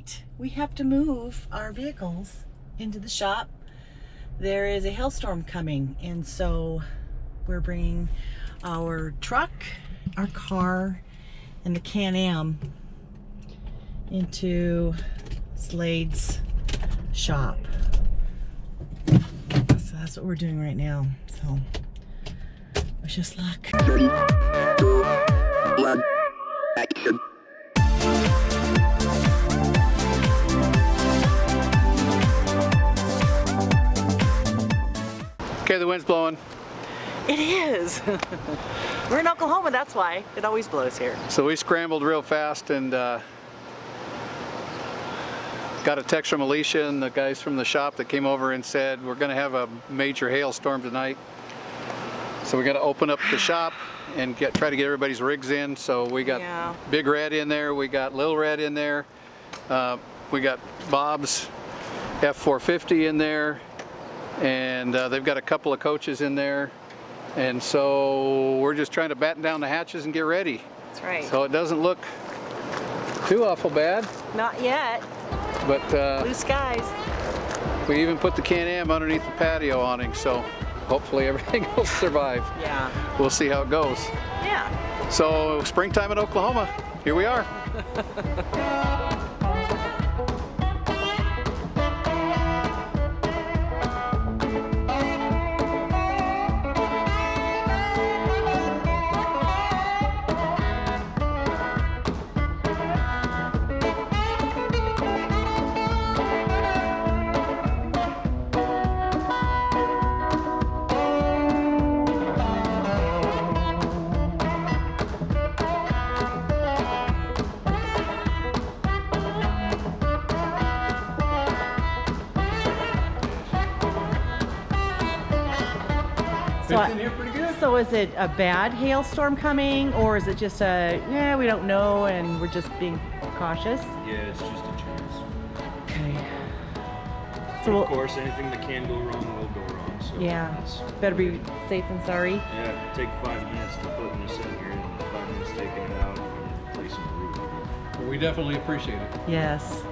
tonight we have to move our vehicles into the shop. There is a hailstorm coming, and so we're bringing our truck, our car, and the Can-Am into Slade's shop. So that's what we're doing right now. So wish us luck. Okay, the wind's blowing. It is. We're in Oklahoma, that's why. It always blows here. So we scrambled real fast and got a text from Alicia and the guys from the shop that came over and said we're going to have a major hailstorm tonight. So we got to open up the shop and try to get everybody's rigs in. So we got Big Red in there, we got Little Red in there, we got Bob's F450 in there, and they've got a couple of coaches in there. And so we're just trying to batten down the hatches and get ready. That's right. So it doesn't look too awful bad. Not yet. But blue skies. We even put the Can-Am underneath the patio awning, so hopefully everything will survive. Yeah. We'll see how it goes. Yeah. So springtime in Oklahoma, here we are. So is it a bad hailstorm coming, or is it just a, we don't know and we're just being cautious? Yeah, it's just a chance. Okay. So of course, anything that can go wrong will go wrong. So yeah, better be safe than sorry. Yeah, take 5 minutes to put this in here and 5 minutes taking it out and replacing the roof. We definitely appreciate it. Yes.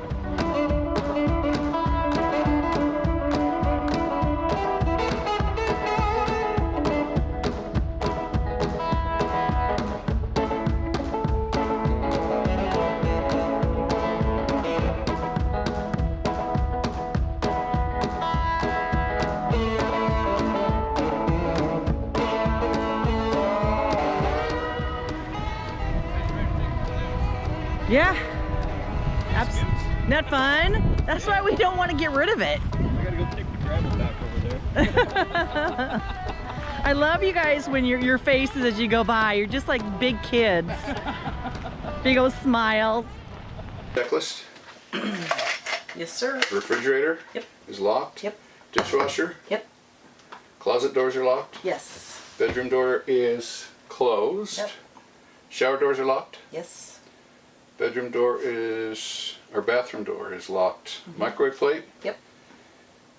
Yeah. Isn't that fun? That's why we don't want to get rid of it. I gotta go take the gravel back over there. I love you guys when your faces as you go by. You're just like big kids. Big old smiles. Checklist. Yes, sir. Refrigerator is locked. Yep. Dishwasher. Yep. Closet doors are locked. Yes. Bedroom door is closed. Yep. Shower doors are locked. Yes. Bedroom door is, or bathroom door is locked. Microwave plate. Yep.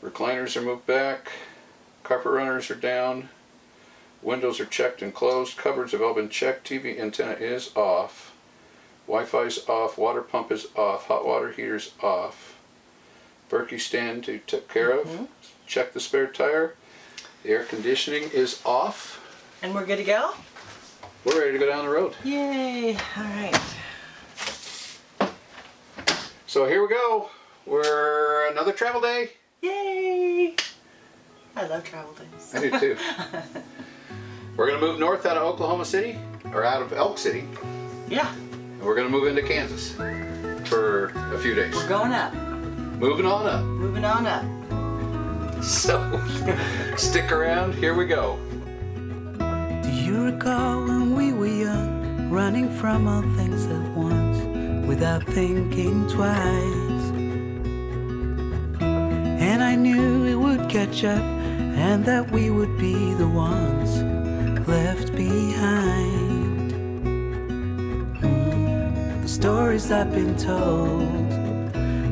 Recliners are moved back. Carpet runners are down. Windows are checked and closed. Cupboards have all been checked. TV antenna is off. Wi-Fi's off. Water pump is off. Hot water heater's off. Berkey stand you took care of. Check the spare tire. The air conditioning is off. And we're good to go? We're ready to go down the road. Yay. All right. So here we go. We're another travel day. Yay. I love travel days. I do too. We're going to move north out of Oklahoma City, or out of Elk City. Yeah. And we're going to move into Kansas for a few days. We're going up. Moving on up. Moving on up. So, stick around. Here we go. Do you recall when we were young, running from all things at once, without thinking twice? And I knew it would catch up, and that we would be the ones left behind. The stories I've been told,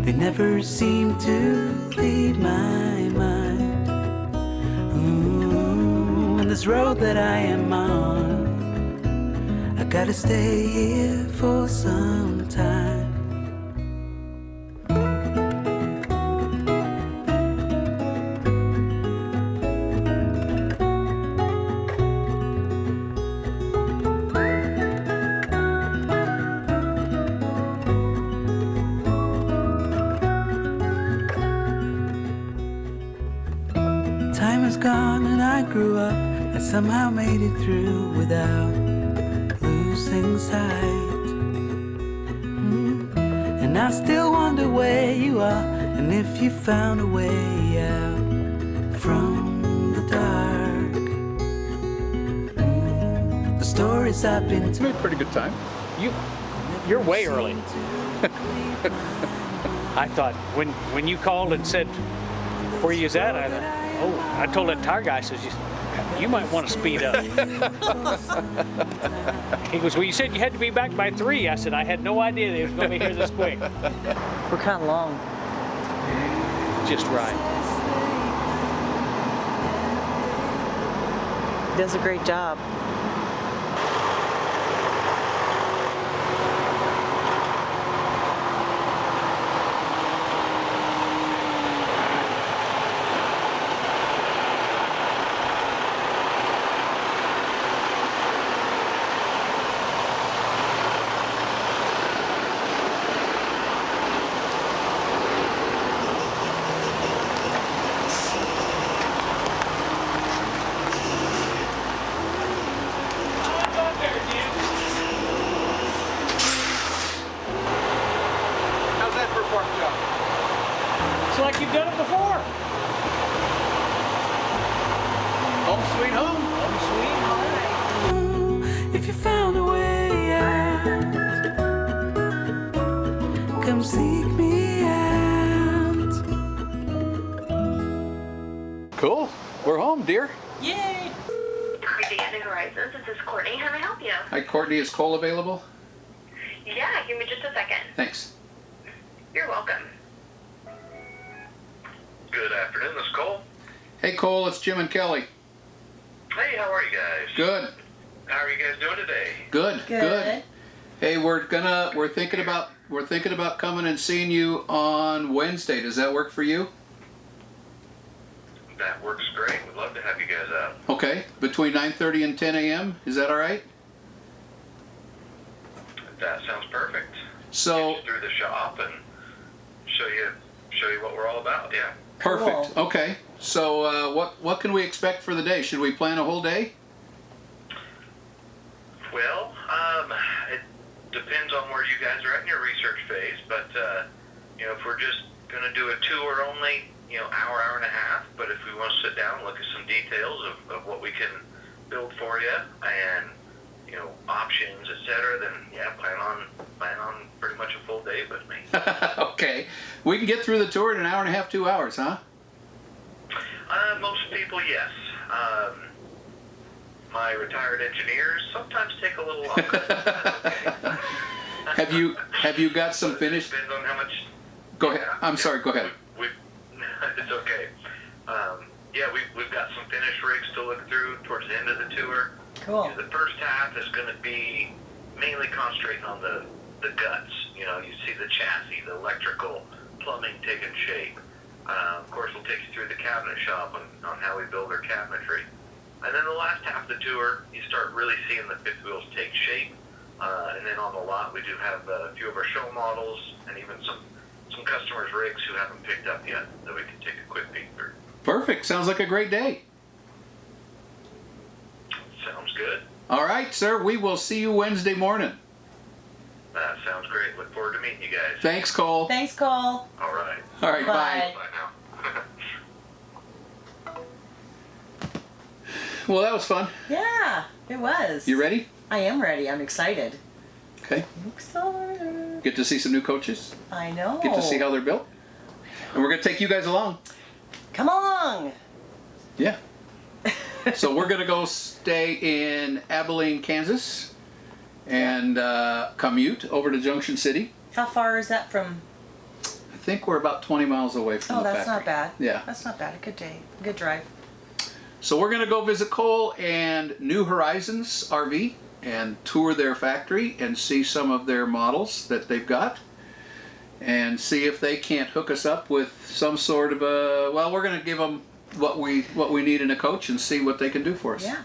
they never seem to leave my mind. And this road that I am on, I gotta stay here for some time. on and I grew up. I somehow made it through without losing sight. And I still wonder where you are, and if you found a way out from the dark. The stories I've been It's told. a pretty good time. You're way early. I thought when you called and said where you was at, I thought, oh, I told that tire guy, I says, you might want to speed up. He goes, well, you said you had to be back by 3. I said, I had no idea they was going to be here this quick. We're kind of long. Just right. Does a great job. How's that for a park job? It's like you've done it before. Home sweet home. If you found a way out, come seek me out. Cool. We're home, dear. Yay! Creepy New Horizons, this is Courtney. How may I help you? Hi, Courtney. Is Cole available? Yeah, give me just a second. Thanks. You're welcome. Good afternoon, this is Cole. Hey, Cole. It's Jim and Kelly. Hey, how are you guys? Good. How are you guys doing today? Good. Good. Hey, we're thinking about coming and seeing you on Wednesday. Does that work for you? That works great. We'd love to have you guys out. Okay. Between 9:30 and 10 a.m. Is that all right? That sounds perfect. So Get you through the shop and show you what we're all about. Yeah. perfect. Cool. Okay. So what can we expect for the day? Should we plan a whole day? Well, it depends on where you guys are at in your research phase, but if we're just gonna do a tour only, hour and a half. But if we want to sit down and look at some details of what we can build for you and options, etc., then yeah, plan on pretty much a full day with me. Okay. We can get through the tour in an hour and a half, 2 hours, huh? Most people, yes. My retired engineers sometimes take a little longer. That's okay. Have you got some finished? Depends on how much. Go ahead. I'm sorry. Go ahead. It's okay. We've got some finished rigs to look through towards the end of the tour. Cool. The first half is going to be mainly concentrating on the guts. You see the chassis, the electrical, plumbing taking shape. Of course, we'll take you through the cabinet shop on how we build our cabinetry. And then the last half of the tour, you start really seeing the fifth wheels take shape. And then on the lot, we do have a few of our show models and even some customers' rigs who haven't picked up yet that we can take a quick peek through. Perfect. Sounds like a great day. Sounds good. All right, sir. We will see you Wednesday morning. That sounds great. Look forward to meeting you guys. Thanks, Cole. Thanks, Cole. All right. All right. Bye. Bye now. Well, that was fun. Yeah, it was. You ready? I am ready. I'm excited. Okay. Excited. Get to see some new coaches. I know. Get to see how they're built. And we're going to take you guys along. Come along. Yeah. So we're going to go stay in Abilene, Kansas, and commute over to Junction City. How far is that from? I think we're about 20 miles away from the that's factory. not bad. Yeah. That's not bad. A good day. A good drive. So we're going to go visit Cole and New Horizons RV and tour their factory and see some of their models that they've got and see if they can't hook us up with some sort of we're going to give them what we need in a coach and see what they can do for us. Yeah.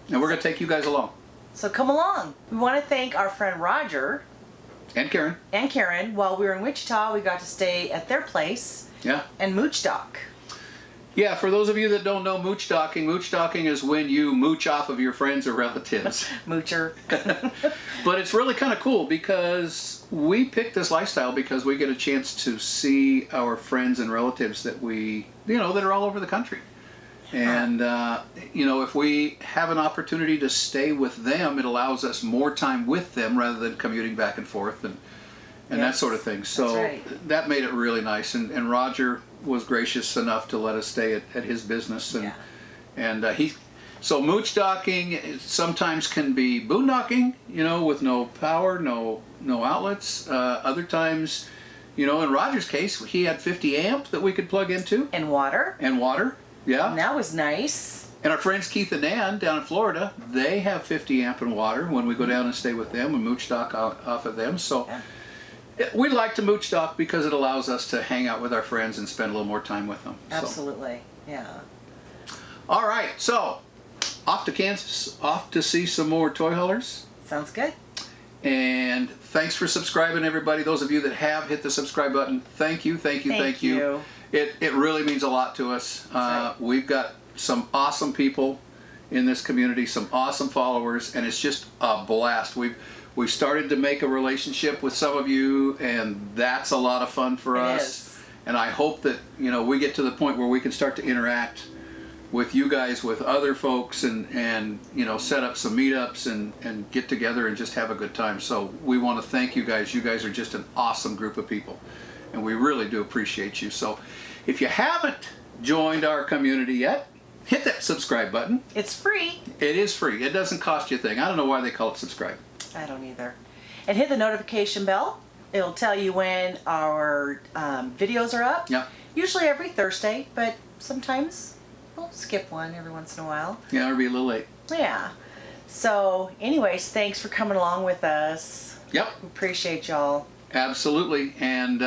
And we're going to take you guys along. So come along. We want to thank our friend Roger And Karen. and Karen. While we were in Wichita, we got to stay at their place Yeah. and moochdog. Yeah, for those of you that don't know moochdocking is when you mooch off of your friends or relatives. Moocher. But it's really kind of cool because we picked this lifestyle because we get a chance to see our friends and relatives that that are all over the country. And, if we have an opportunity to stay with them, it allows us more time with them rather than commuting back and forth and that Yes, sort of thing. So that's right. that made it really nice. And Roger was gracious enough to let us stay at his business. So moochdocking sometimes can be boondocking, with no power, no outlets. Other times, in Roger's case, he had 50 amp that we could plug into. And water. Yeah. And that was nice. And our friends Keith and Nan down in Florida, they have 50 amp and water when we go down and stay with them and moochdog off of them. So we like to moochdog because it allows us to hang out with our friends and spend a little more time with them. Absolutely. Yeah. All right, so off to Kansas, off to see some more toy haulers. Sounds good. And thanks for subscribing, everybody. Those of you that have hit the subscribe button, thank you. Thank you. It really means a lot to us. Right. We've got some awesome people in this community, some awesome followers, and it's just a blast. We've started to make a relationship with some of you, and that's a lot of fun for us. Is. And I hope that we get to the point where we can start to interact with you guys, with other folks, and set up some meetups and get together and just have a good time. So we want to thank you guys. You guys are just an awesome group of people, and we really do appreciate you. So if you haven't joined our community yet, hit that subscribe button. It's free. It is free. It doesn't cost you a thing. I don't know why they call it subscribe. I don't either. And hit the notification bell. It'll tell you when our videos are up. Yeah. Usually every Thursday, but sometimes we'll skip one every once in a while. Yeah, it'll be a little late. Yeah. So anyways, thanks for coming along with us. Yep. We appreciate y'all. Absolutely. And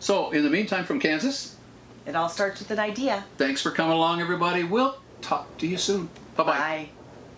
so in the meantime, from Kansas, It all starts with an idea. thanks for coming along, everybody. We'll talk to you soon. Bye-bye. Bye.